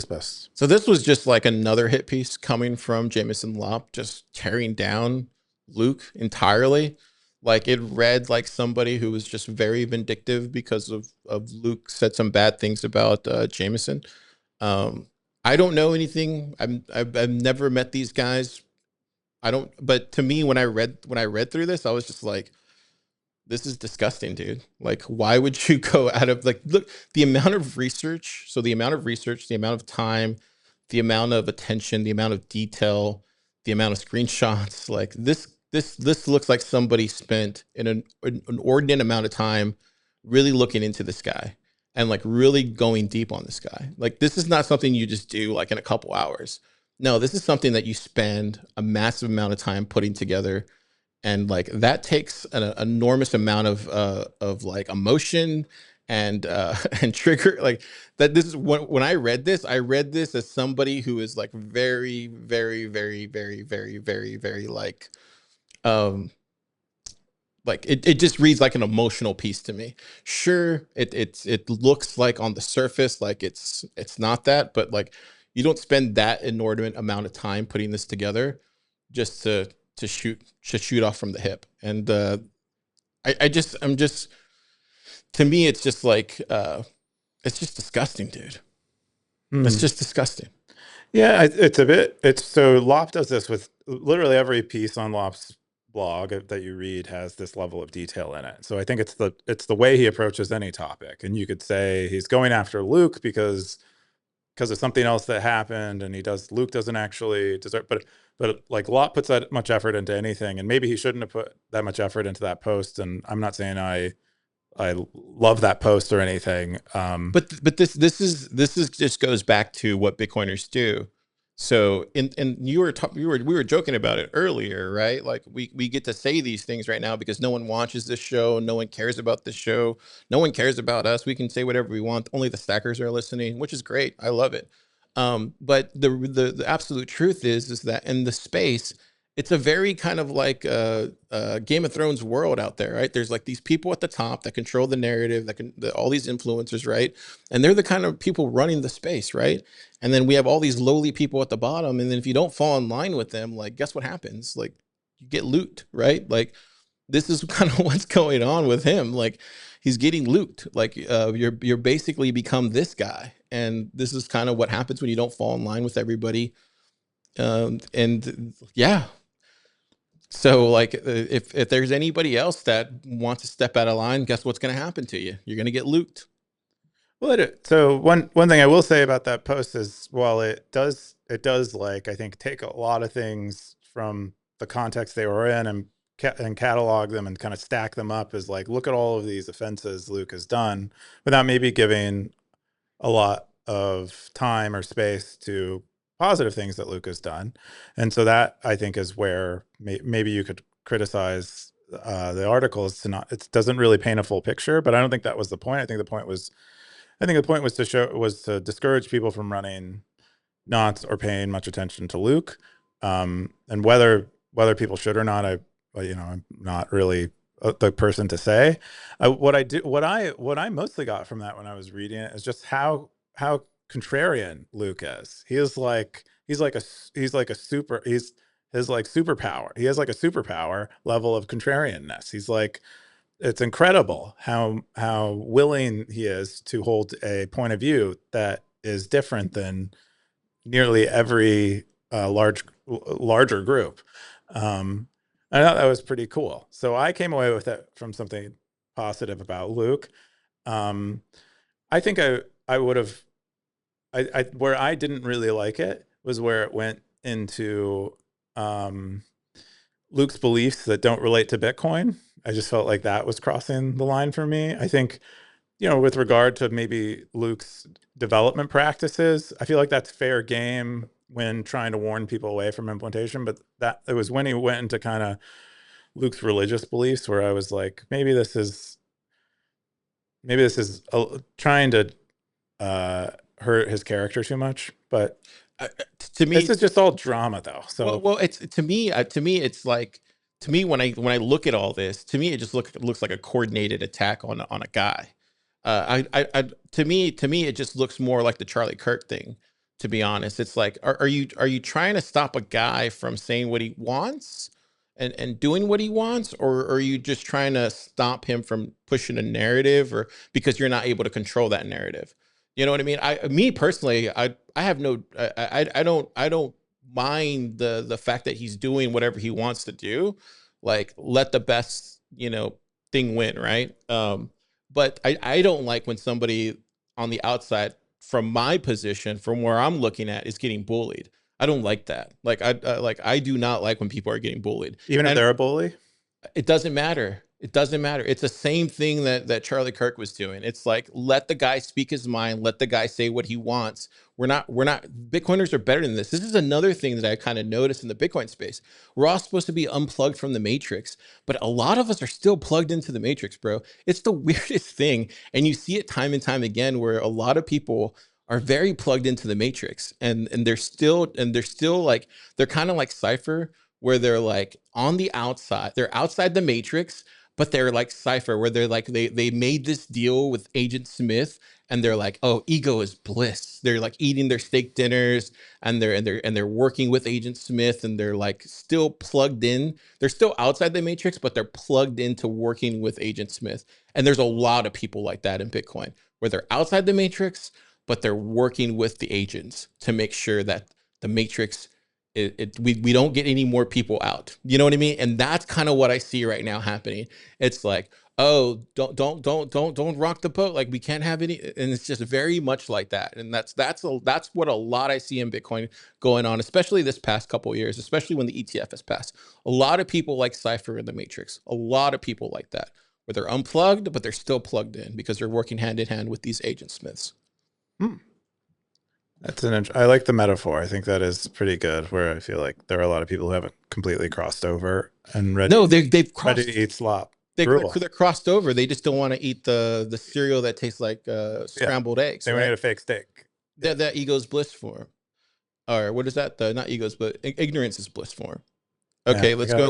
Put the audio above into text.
best. So this was just like another hit piece coming from Jameson Lopp, just tearing down Luke entirely. Like it read like somebody who was just very vindictive because of Luke said some bad things about Jameson. Um, I don't know anything. I've never met these guys. I don't. But to me, when I read through this, I was just like, this is disgusting, dude. Like, why would you go out of like look the amount of research? So the amount of research, the amount of time, the amount of attention, the amount of detail, the amount of screenshots. Like this looks like somebody spent an inordinate amount of time really looking into this guy and like really going deep on this guy. Like this is not something you just do like in a couple hours. No, this is something that you spend a massive amount of time putting together, and like that takes an enormous amount of like emotion and and trigger like that. This is when I read this as somebody who is like very very very very very very very um like it just reads like an emotional piece to me. Sure, it looks like on the surface like it's not that, but like you don't spend that inordinate amount of time putting this together just to shoot off from the hip. And I'm just to me it's just like it's just disgusting, dude. It's Hmm. just disgusting. Yeah, it's a bit. It's so Lopp does this with literally every piece on Lopp's blog that you read has this level of detail in it. So I think it's the way he approaches any topic. And you could say he's going after Luke because of something else that happened, and Luke doesn't actually deserve, but like Lopp puts that much effort into anything, and maybe he shouldn't have put that much effort into that post. And I'm not saying I love that post or anything. But this is just goes back to what Bitcoiners do. So and we were joking about it earlier, right? Like we get to say these things right now because no one watches this show, no one cares about this show, no one cares about us. We can say whatever we want. Only the stackers are listening, which is great. I love it. But the absolute truth is that in the space, it's a very kind of like Game of Thrones world out there, right? There's like these people at the top that control the narrative, all these influencers, right? And they're the kind of people running the space, right? And then we have all these lowly people at the bottom, and then if you don't fall in line with them, like guess what happens? Like you get loot, right? Like this is kind of what's going on with him. Like he's getting loot. Like you're basically become this guy, and this is kind of what happens when you don't fall in line with everybody. And yeah, so like if there's anybody else that wants to step out of line, guess what's going to happen to you? You're going to get looped. So one thing I will say about that post is, while it does like, I think, take a lot of things from the context they were in, and catalog them and kind of stack them up as like, look at all of these offenses Luke has done, without maybe giving a lot of time or space to positive things that Luke has done. And so that, I think, is where maybe you could criticize the articles, to not, it doesn't really paint a full picture. But I don't think that was the point. I think the point was to discourage people from running knots or paying much attention to Luke. And whether people should or not, I'm not really the person to say. What I mostly got from that when I was reading it is just how contrarian Luke is. He's like a super he's his like superpower. He has like a superpower level of contrarianness. He's like, it's incredible how willing he is to hold a point of view that is different than nearly every larger group. I thought that was pretty cool. So I came away with it from something positive about Luke. Um, I think I would have, where I didn't really like it was where it went into um, Luke's beliefs that don't relate to Bitcoin. I just felt like that was crossing the line for me. I think, with regard to maybe Luke's development practices, I feel like that's fair game when trying to warn people away from implementation. But that it was when he went into kind of Luke's religious beliefs where I was like, maybe this is trying to hurt his character too much. But To this me, is just all drama, though. well, So it's to me, it's like to me when I look at all this, to me it just looks like a coordinated attack on a guy. To me it just looks more like the Charlie Kirk thing. to be honest. It's like, are you trying to stop a guy from saying what he wants and doing what he wants, or are you just trying to stop him from pushing a narrative, or because you're not able to control that narrative? You know what I mean? Me personally, I have no, I don't mind the fact that he's doing whatever he wants to do. Like, let the best, thing win, right? But I don't like when somebody on the outside, from my position, from where I'm looking at, is getting bullied. I don't like that. Like, I do not like when people are getting bullied. Even if And they're a bully? it doesn't matter. It doesn't matter. It's the same thing that Charlie Kirk was doing. It's like, let the guy speak his mind, let the guy say what he wants. We're not Bitcoiners are better than this. This is another thing that I kind of noticed in the Bitcoin space. We're all supposed to be unplugged from the matrix, but a lot of us are still plugged into the matrix, bro. It's the weirdest thing. And you see it time and time again, where a lot of people are very plugged into the matrix, and they're still like, they're kind of like Cypher, where they're like on the outside, they're outside the matrix, but they're like Cypher, where they're like, they made this deal with Agent Smith, and they're like, oh, ego is bliss. They're like eating their steak dinners, and they're working with Agent Smith, and they're like still plugged in. They're still outside the matrix, but they're plugged into working with Agent Smith. And there's a lot of people like that in Bitcoin, where they're outside the matrix, but they're working with the agents to make sure that the matrix, we don't get any more people out. You know what I mean? And that's kind of what I see right now happening. It's like, oh, don't rock the boat. Like, we can't have any, and it's just very much like that. And that's what a lot I see in Bitcoin going on, especially this past couple of years, especially when the ETF has passed. A lot of people like Cypher in the Matrix. A lot of people like that, where they're unplugged, but they're still plugged in because they're working hand in hand with these agent smiths. Hmm. I like the metaphor. I think that is pretty good. Where I feel like there are a lot of people who haven't completely crossed over and No, they've ready to crossed. eat slop. They're Gruel. they're crossed over. They just don't want to eat the cereal that tastes like Yeah. scrambled eggs, They would need right? a fake steak. Yeah. That ego's bliss form, or what is that? The not ego's, but ignorance is bliss form. Yeah. Okay, I let's got go. to